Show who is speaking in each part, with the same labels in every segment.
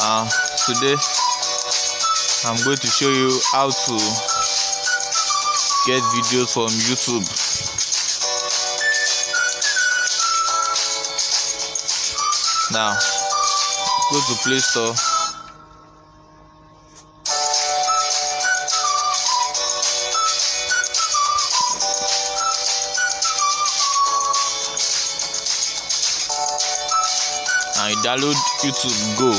Speaker 1: Today I'm going to show you how to get videos from YouTube. Now go to Play Store. And you download YouTube Go.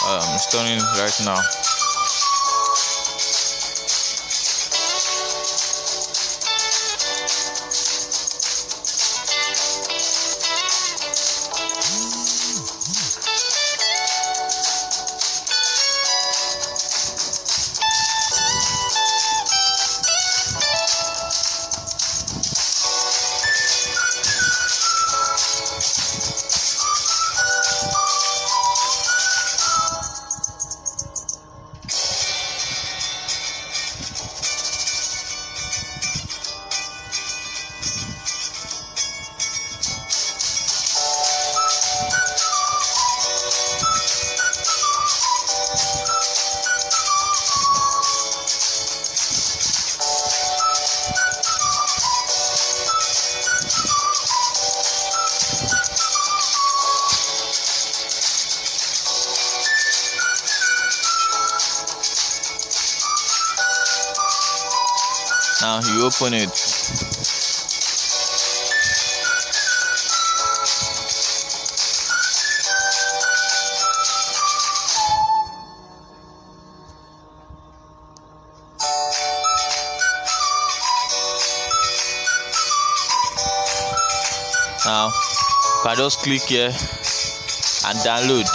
Speaker 1: I'm installing right now. Now you open it. Now you can just click here and download,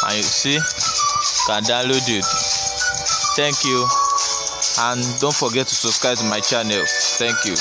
Speaker 1: and you see you can download it. Thank you, and don't forget to subscribe to my channel. Thank you.